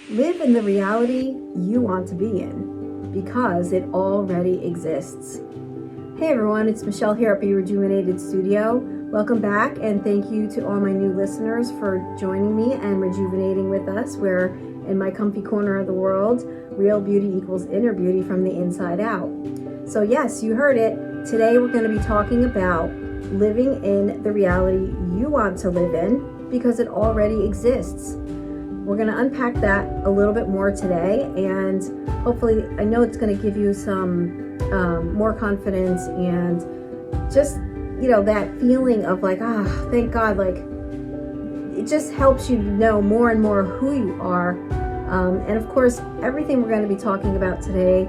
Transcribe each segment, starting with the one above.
Live in the reality you want to be in because it already exists. Hey everyone, it's Michelle here at Be Rejuvenated Studio. Welcome back and thank you to all my new listeners for joining me and rejuvenating with us, where in my comfy corner of the world, real beauty equals inner beauty from the inside out. So yes, you heard it. Today we're going to be talking about living in the reality you want to live in because it already exists. We're going to unpack that a little bit more today, and hopefully I know it's going to give you some more confidence and just, that feeling of like, thank God, like it just helps you know more and more who you are. And of course, everything we're going to be talking about today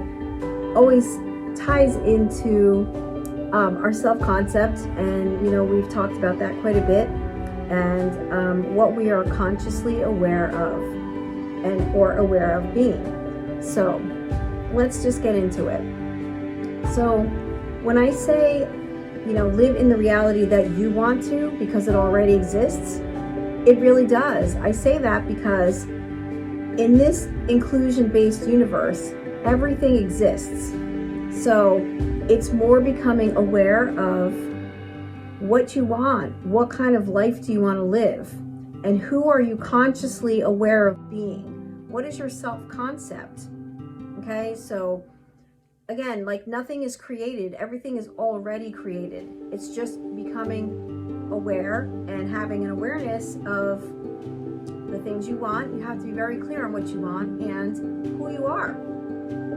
always ties into our self-concept, and we've talked about that quite a bit, and what we are consciously aware of or aware of being. So let's just get into it. So when I say, live in the reality that you want to because it already exists, it really does. I say that because in this inclusion-based universe, everything exists. So it's more becoming aware of what you want, what kind of life do you want to live, and who are you consciously aware of being? What is your self-concept? Okay, so again, like nothing is created, everything is already created. It's just becoming aware and having an awareness of the things you want. You have to be very clear on what you want and who you are.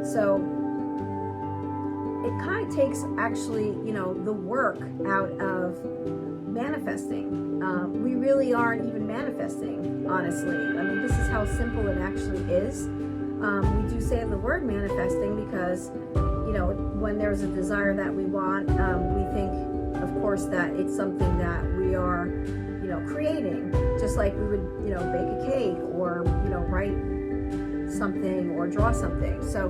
So it kind of takes actually, the work out of manifesting. We really aren't even manifesting, honestly. I mean, this is how simple it actually is. We do say the word manifesting because, when there's a desire that we want, we think, of course, that it's something that we are, creating. Just like we would, bake a cake or, write something or draw something. So,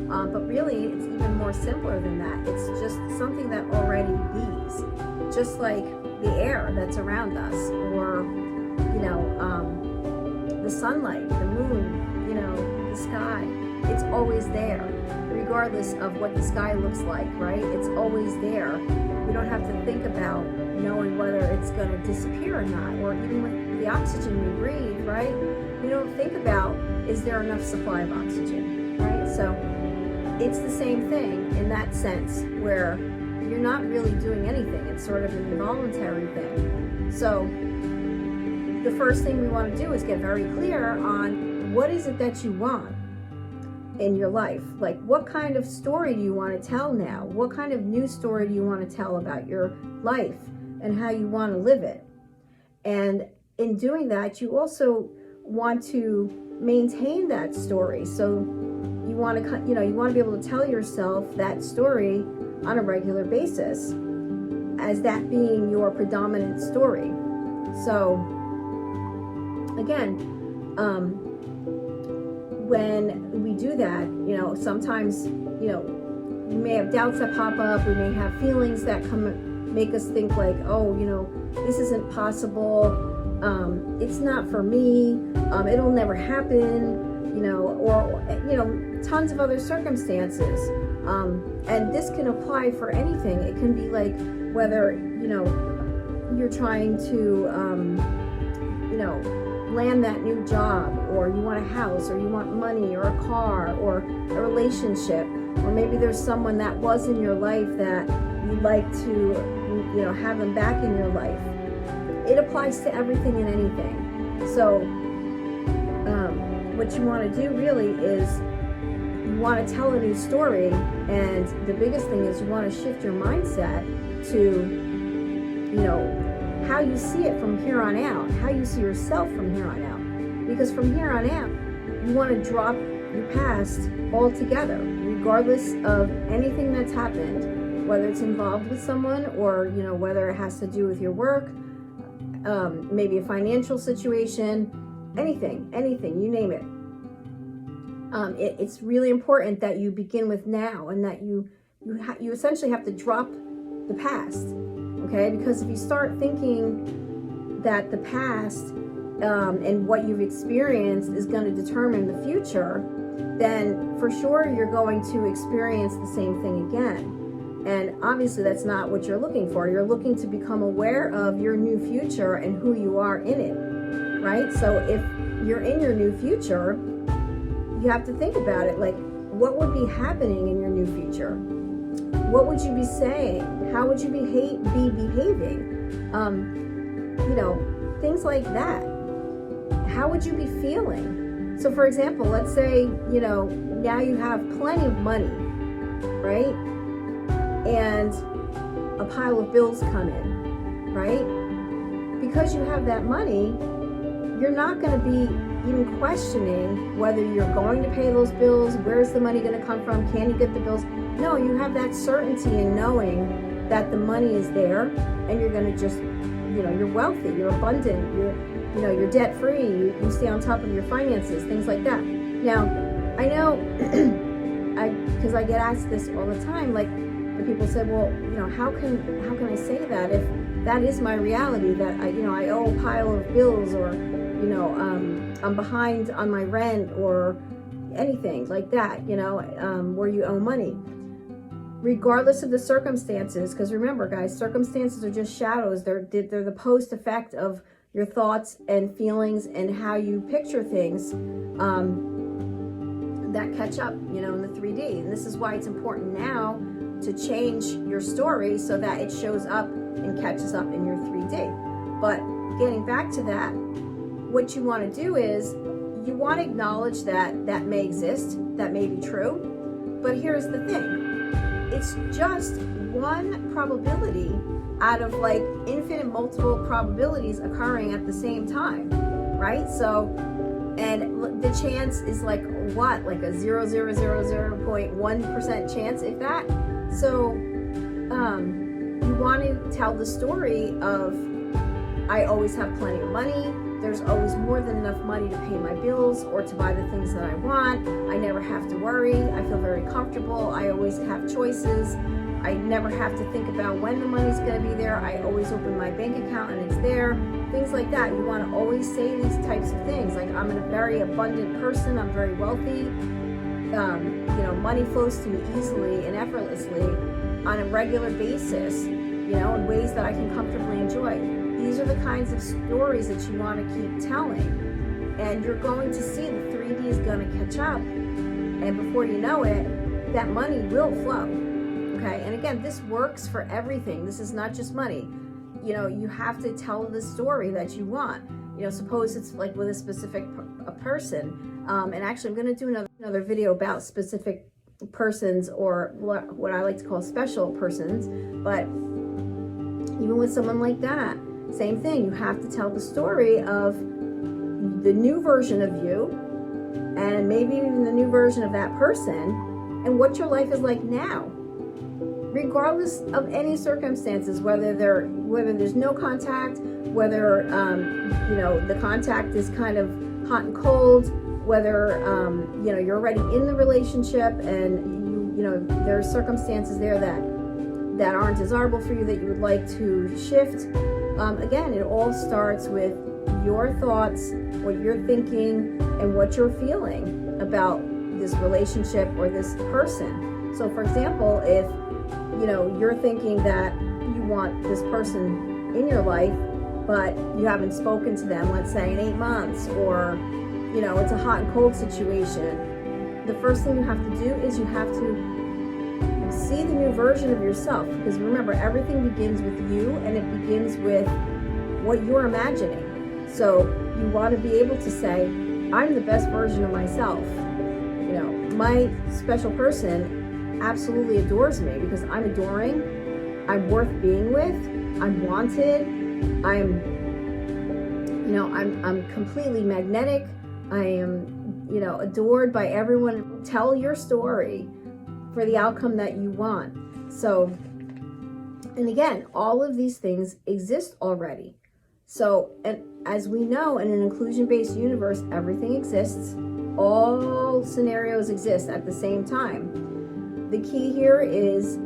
but really, it's even more simpler than that. It's just something that already is, just like the air that's around us, or the sunlight, the moon, the sky. It's always there, regardless of what the sky looks like, right? It's always there. We don't have to think about knowing whether it's going to disappear or not, or even with the oxygen we breathe, right? We don't think about, is there enough supply of oxygen, right? So it's the same thing in that sense, where you're not really doing anything. It's sort of an involuntary thing. So the first thing we want to do is get very clear on what is it that you want in your life. Like, what kind of story do you want to tell now? What kind of new story do you want to tell about your life and how you want to live it? And in doing that, you also want to maintain that story. So you want to, you want to be able to tell yourself that story on a regular basis as that being your predominant story. So again, when we do that, sometimes, we may have doubts that pop up. We may have feelings that make us think like, this isn't possible. It's not for me. It'll never happen, or tons of other circumstances. And this can apply for anything. It can be like whether, you're trying to, land that new job, or you want a house, or you want money, or a car, or a relationship, or maybe there's someone that was in your life that you'd like to, have them back in your life. It applies to everything and anything. So what you want to do really is you want to tell a new story, and the biggest thing is you want to shift your mindset to, how you see it from here on out, how you see yourself from here on out. Because from here on out, you want to drop your past altogether, regardless of anything that's happened, whether it's involved with someone or, whether it has to do with your work, maybe a financial situation, anything, you name it. It's really important that you begin with now, and that you essentially have to drop the past, okay? Because if you start thinking that the past and what you've experienced is going to determine the future, then for sure you're going to experience the same thing again. And obviously that's not what you're looking for. You're looking to become aware of your new future and who you are in it, right? So if you're in your new future, you have to think about it, like, what would be happening in your new future? What would you be saying? How would you be behaving? Things like that. How would you be feeling? So for example, let's say, now you have plenty of money, right? And a pile of bills come in, right? Because you have that money, you're not going to be even questioning whether you're going to pay those bills. Where's the money going to come from? Can you get the bills? No, you have that certainty in knowing that the money is there, and you're going to just, you're wealthy, you're abundant, you're debt free, you stay on top of your finances, things like that. Now, I know, because I get asked this all the time, like, and people said, well, how can I say that if that is my reality, that I owe a pile of bills, or I'm behind on my rent, or anything like that, where you owe money, regardless of the circumstances. Because remember, guys, circumstances are just shadows. They're the post effect of your thoughts and feelings and how you picture things that catch up, in the 3D. And this is why it's important now to change your story so that it shows up and catches up in your 3D. But getting back to that, what you want to do is you want to acknowledge that that may exist, that may be true. But here's the thing. It's just one probability out of like infinite multiple probabilities occurring at the same time, right? So, and the chance is like what? Like a 0.1% chance, if that. So, you want to tell the story of, I always have plenty of money. There's always more than enough money to pay my bills or to buy the things that I want. I never have to worry. I feel very comfortable. I always have choices. I never have to think about when the money's going to be there. I always open my bank account and it's there. Things like that. You want to always say these types of things. Like, I'm a very abundant person. I'm very wealthy. Money flows to me easily and effortlessly on a regular basis, in ways that I can comfortably enjoy. These are the kinds of stories that you want to keep telling. And you're going to see the 3D is going to catch up. And before you know it, that money will flow. Okay? And again, this works for everything. This is not just money. You have to tell the story that you want. Suppose it's like with a specific person. And actually, I'm going to do another video about specific persons, or what I like to call special persons. But even with someone like that, same thing. You have to tell the story of the new version of you, and maybe even the new version of that person, and what your life is like now, regardless of any circumstances, whether there's no contact, whether the contact is kind of hot and cold, whether you're already in the relationship and there are circumstances there that aren't desirable for you, that you would like to shift. Again, it all starts with your thoughts, what you're thinking, and what you're feeling about this relationship or this person. So for example, if you're thinking that you want this person in your life, but you haven't spoken to them, let's say in 8 months, or it's a hot and cold situation, the first thing you have to do is you have to see the new version of yourself. Because remember, everything begins with you, and it begins with what you're imagining. So you want to be able to say, I'm the best version of myself. My special person absolutely adores me because I'm adoring, I'm worth being with, I'm wanted, I'm completely magnetic, I am, adored by everyone. Tell your story for the outcome that you want. So, and again, all of these things exist already. So, and as we know, in an inclusion-based universe, everything exists. All scenarios exist at the same time. The key here is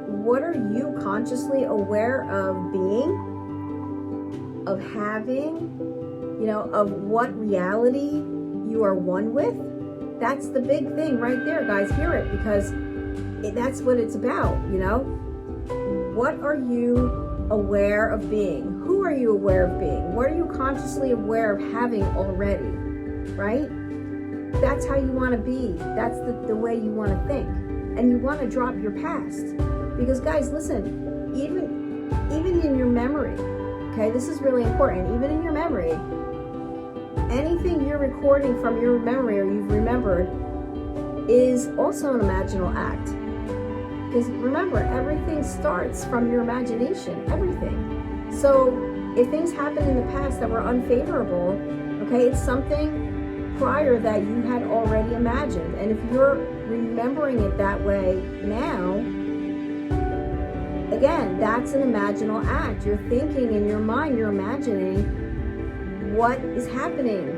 what are you consciously aware of being, of having, of what reality you are one with. That's the big thing right there, guys. Hear it, because that's what it's about. What are you aware of being? Who are you aware of being? What are you consciously aware of having already, right? That's how you want to be. That's the way you want to think. And you want to drop your past. Because guys, listen, even in your memory, okay, this is really important. Even in your memory, anything you're recording from your memory or you've remembered is also an imaginal act. Because remember, everything starts from your imagination, everything. So if things happen in the past that were unfavorable, okay, it's something prior that you had already imagined. And if you're remembering it that way now, again, that's an imaginal act. You're thinking in your mind, you're imagining what is happening,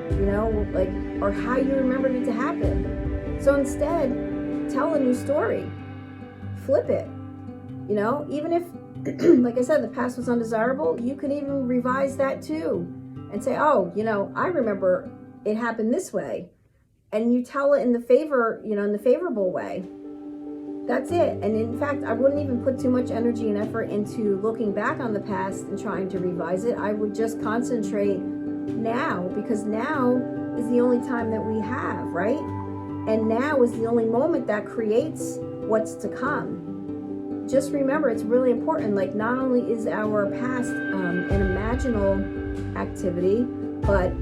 or how you remembered it to happen. So instead, tell a new story. Flip it. Even if, like I said, the past was undesirable, you can even revise that too and say, oh, I remember it happened this way. And you tell it in the favorable way. That's it. And in fact, I wouldn't even put too much energy and effort into looking back on the past and trying to revise it. I would just concentrate now, because now is the only time that we have, right? And now is the only moment that creates what's to come. Just remember, it's really important. Like, not only is our past an imaginal activity, but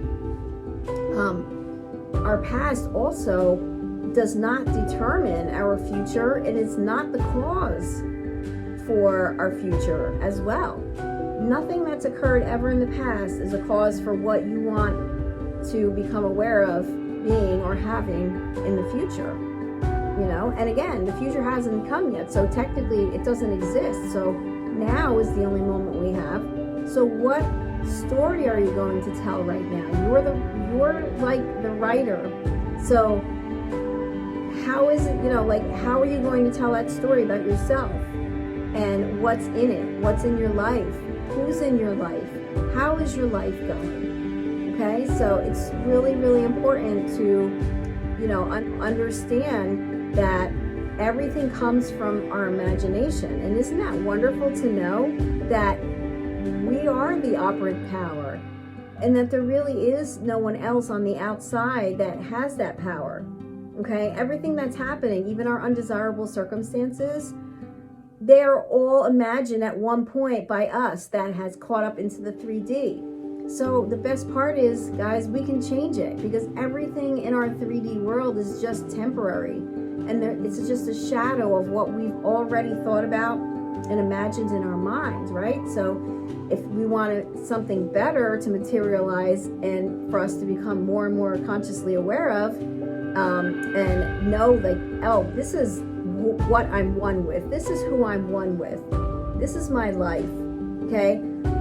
our past also does not determine our future, and it's not the cause for our future as well. Nothing that's occurred ever in the past is a cause for what you want to become aware of being or having in the future. And again, the future hasn't come yet, so technically it doesn't exist. So now is the only moment we have. So what story are you going to tell right now? You're like the writer. So how is it, how are you going to tell that story about yourself and what's in it? What's in your life? Who's in your life? How is your life going? Okay, so it's really, really important to, understand that everything comes from our imagination. And isn't that wonderful to know that we are the operant power and that there really is no one else on the outside that has that power? Okay, everything that's happening, even our undesirable circumstances, they're all imagined at one point by us that has caught up into the 3D. So the best part is, guys, we can change it, because everything in our 3D world is just temporary. And it's just a shadow of what we've already thought about and imagined in our minds, right? So if we wanted something better to materialize and for us to become more and more consciously aware of, and know, like, oh, this is what I'm one with. This is who I'm one with. This is my life. Okay?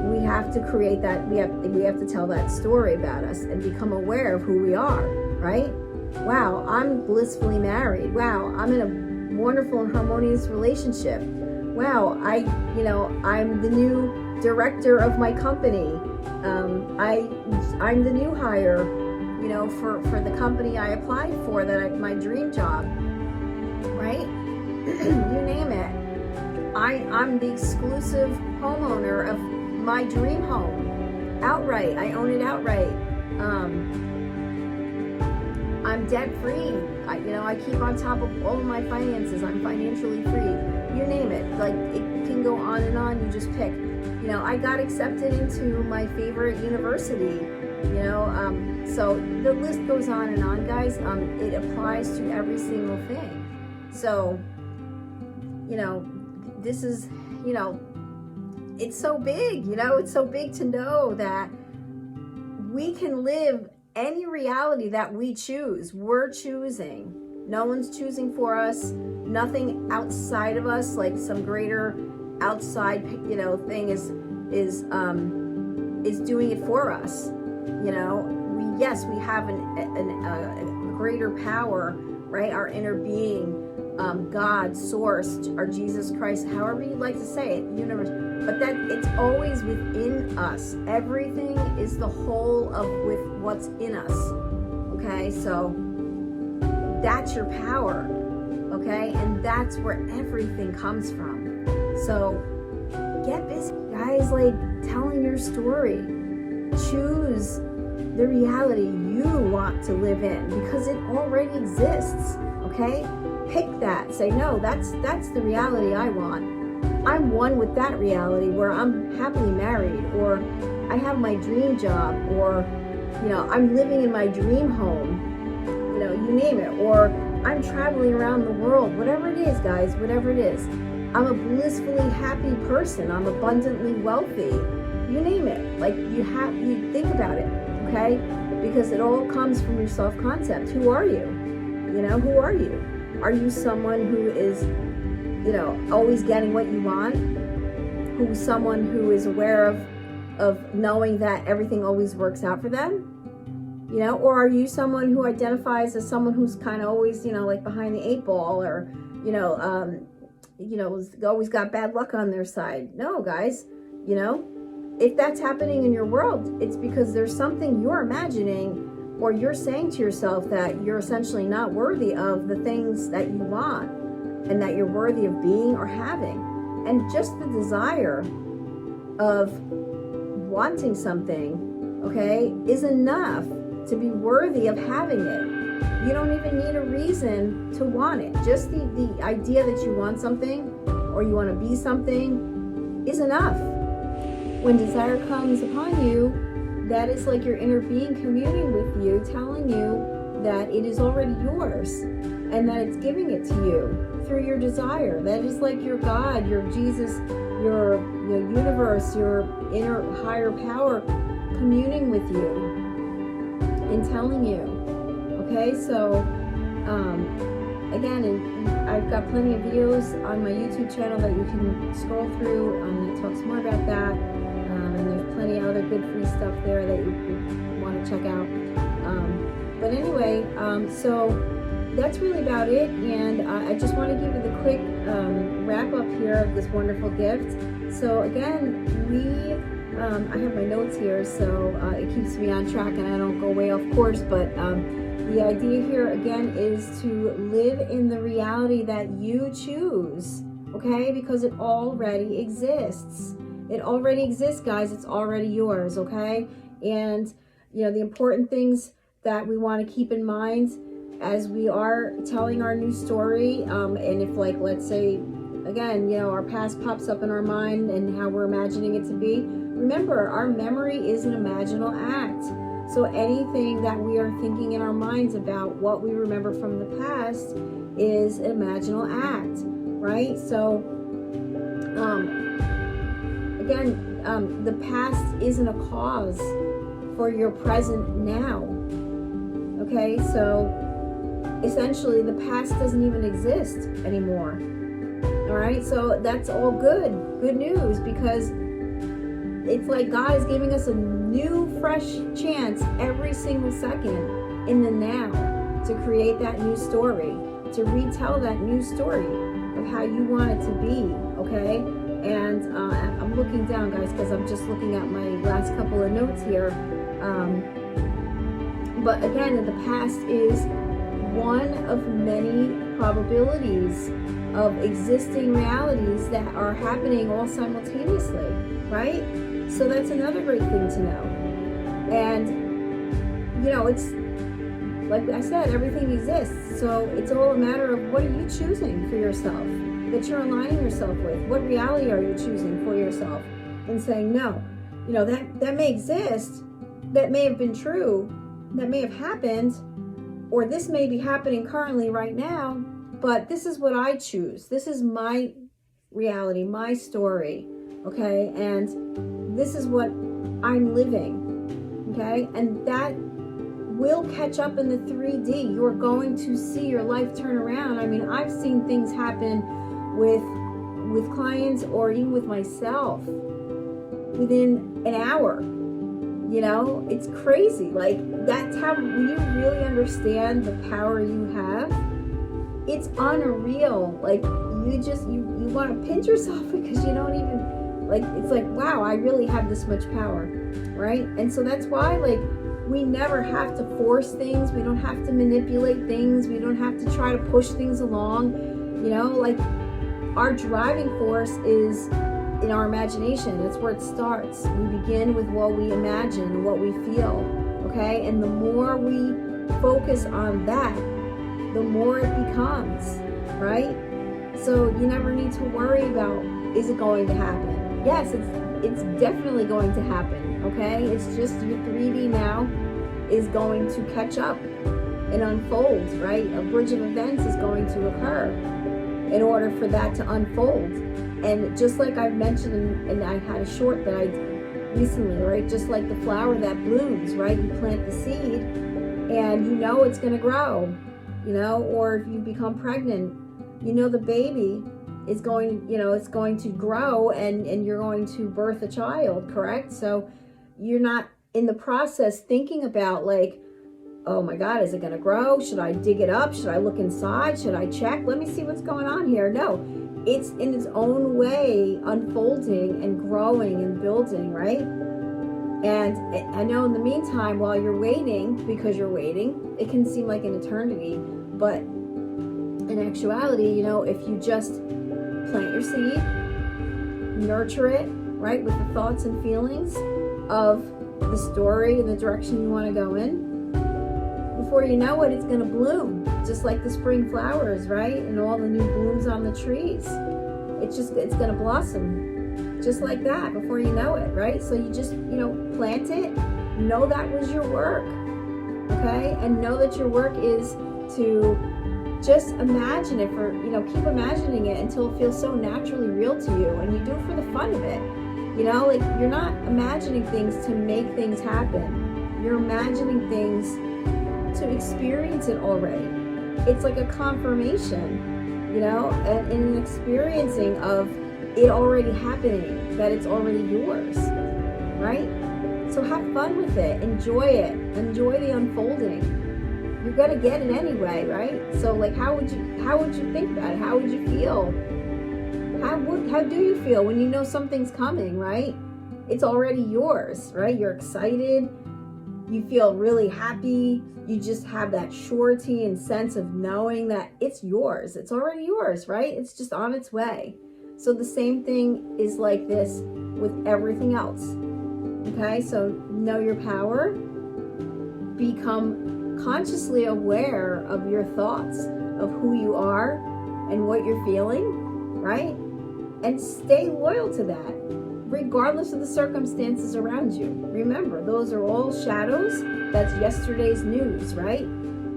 We have to create that. We have to tell that story about us and become aware of who we are, right? Wow, I'm blissfully married. Wow, I'm in a wonderful and harmonious relationship. Wow, I'm the new director of my company. I'm the new hire, for the company I applied for, my dream job, right? You name it. I'm the exclusive homeowner of my dream home, outright. I own it outright. I'm debt free. I keep on top of all of my finances. I'm financially free. You name it. Like, it can go on and on. You just pick. I got accepted into my favorite university. So the list goes on and on, guys. It applies to every single thing. So, this is, it's so big. It's so big to know that we can live any reality that we choose. We're choosing. No one's choosing for us. Nothing outside of us, like some greater outside, thing is doing it for us. We have a greater power, right? Our inner being God, source, or Jesus Christ, however you'd like to say it, universe, but that it's always within us. Everything is the whole of with what's in us. Okay, so that's your power. Okay, and that's where everything comes from. So get busy, guys, like telling your story. Choose the reality you want to live in because it already exists. Okay, pick that. Say, no, that's the reality I want. I'm one with that reality where I'm happily married, or I have my dream job, or I'm living in my dream home. You name it, or I'm traveling around the world. Whatever it is, guys, whatever it is. I'm a blissfully happy person. I'm abundantly wealthy. You name it. Like you think about it, okay? Because it all comes from your self-concept.Ho are you? Who are you? Are you someone who is, always getting what you want? Who's someone who is aware of knowing that everything always works out for them? Or are you someone who identifies as someone who's kind of always, like behind the 8 ball, or, always got bad luck on their side? No, guys, if that's happening in your world, it's because there's something you're imagining, or you're saying to yourself that you're essentially not worthy of the things that you want, and that you're worthy of being or having. And just the desire of wanting something, okay, is enough to be worthy of having it. You don't even need a reason to want it. Just the idea that you want something, or you want to be something, is enough. When desire comes upon you, that is like your inner being communing with you, telling you that it is already yours, and that it's giving it to you through your desire. That is like your God, your Jesus, your universe, your inner higher power communing with you and telling you. Okay, so again, and I've got plenty of videos on my YouTube channel that you can scroll through that talks more about that, and there's plenty of other good free stuff there that you want to check out. But anyway, so that's really about it, and I just want to give you the quick wrap up here of this wonderful gift. So again, I have my notes here, so it keeps me on track and I don't go way off course, but the idea here again is to live in the reality that you choose, okay? Because it already exists. It already exists, guys. It's already yours, okay? And the important things that we want to keep in mind as we are telling our new story, and if, like, let's say again, our past pops up in our mind and how we're imagining it to be. Remember, our memory is an imaginal act. So anything that we are thinking in our minds about what we remember from the past is an imaginal act, right? So, again, the past isn't a cause for your present now. Okay, so essentially the past doesn't even exist anymore. All right, so that's all good news, because it's like God is giving us a new, fresh chance every single second in the now to create that new story, to retell that new story of how you want it to be, okay? And I'm looking down, guys, because I'm just looking at my last couple of notes here. But again, the past is one of many probabilities of existing realities that are happening all simultaneously, right? So that's another great thing to know. And, it's like I said, everything exists. So it's all a matter of what are you choosing for yourself, that you're aligning yourself with. What reality are you choosing for yourself? And saying, no, that may exist, that may have been true, that may have happened, or this may be happening currently right now, but this is what I choose. This is my reality, my story, okay? And this is what I'm living, okay? And that will catch up in the 3D. You're going to see your life turn around. I mean, I've seen things happen with clients, or even with myself, within an hour. It's crazy. Like, that's how, when you really understand the power you have, it's unreal. Like, you want to pinch yourself because you don't even, like, it's like, wow, I really have this much power, right? And so that's why, like, we never have to force things. We don't have to manipulate things. We don't have to try to push things along. You know, like, our driving force is in our imagination. That's where it starts. We begin with what we imagine, what we feel, okay? And the more we focus on that, the more it becomes, right? So you never need to worry about, is it going to happen? Yes, it's definitely going to happen, okay? It's just your 3D now is going to catch up and unfold, right? A bridge of events is going to occur in order for that to unfold. And just like I've mentioned, and I had a short that I did recently, right? Just like the flower that blooms, right? You plant the seed and you know it's going to grow, you know, or if you become pregnant, you know the baby is going, you know, it's going to grow and you're going to birth a child, correct? So you're not in the process thinking about, like, oh my God, is it going to grow? Should I dig it up? Should I look inside? Should I check? Let me see what's going on here. No, it's in its own way unfolding and growing and building, right? And I know in the meantime, while you're waiting, because you're waiting, it can seem like an eternity, but in actuality, you know, if you just plant your seed, nurture it, right, with the thoughts and feelings of the story and the direction you want to go in, before you know it, it's going to bloom, just like the spring flowers, right? And all the new blooms on the trees. It's going to blossom just like that before you know it, right? So you just, you know, plant it, know that was your work, okay? And know that your work is to just imagine it for, you know, keep imagining it until it feels so naturally real to you, and you do it for the fun of it. You know, like, you're not imagining things to make things happen. You're imagining things to experience it already. It's like a confirmation, you know, and an experiencing of it already happening, that it's already yours, right? So have fun with it, enjoy it, enjoy the unfolding. You're gonna get it anyway, right? So, like, how would you think about it? How would you feel? How do you feel when you know something's coming, right? It's already yours, right? You're excited. You feel really happy. You just have that surety and sense of knowing that it's yours. It's already yours, right? It's just on its way. So the same thing is like this with everything else. Okay, so know your power. Become consciously aware of your thoughts, of who you are and what you're feeling, right? And stay loyal to that, regardless of the circumstances around you. Remember, those are all shadows. That's yesterday's news, right?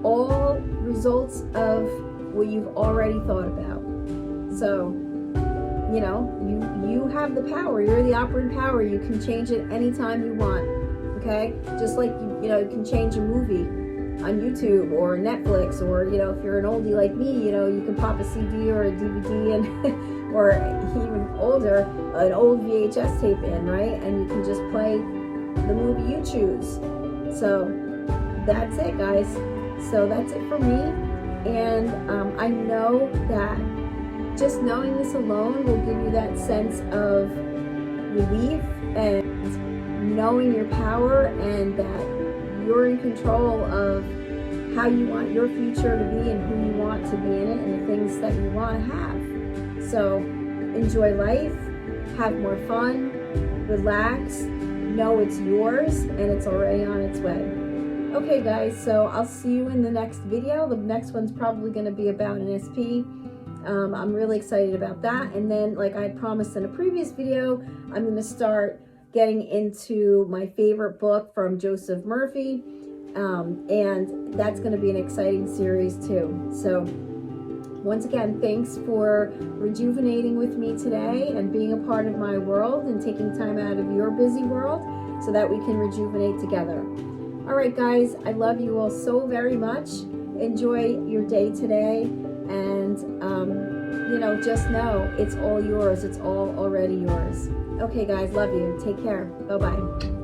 All results of what you've already thought about. So, you know, you have the power. You're the operant power. You can change it anytime you want, okay? Just like, you know, you can change a movie on YouTube or Netflix, or, you know, if you're an oldie like me, you know, you can pop a CD or a DVD and or even older, an old VHS tape in, right? And you can just play the movie you choose. So that's it, guys. So that's it for me. And I know that just knowing this alone will give you that sense of relief and knowing your power, and that you're in control of how you want your future to be and who you want to be in it and the things that you want to have. So enjoy life, have more fun, relax, know it's yours and it's already on its way. Okay guys, so I'll see you in the next video. The next one's probably going to be about an SP. I'm really excited about that. And then, like I promised in a previous video, I'm going to start getting into my favorite book from Joseph Murphy. And that's going to be an exciting series too. So once again, thanks for rejuvenating with me today and being a part of my world and taking time out of your busy world so that we can rejuvenate together. All right, guys, I love you all so very much. Enjoy your day today. And, you know, just know it's all yours. It's all already yours. Okay, guys, love you. Take care. Bye-bye.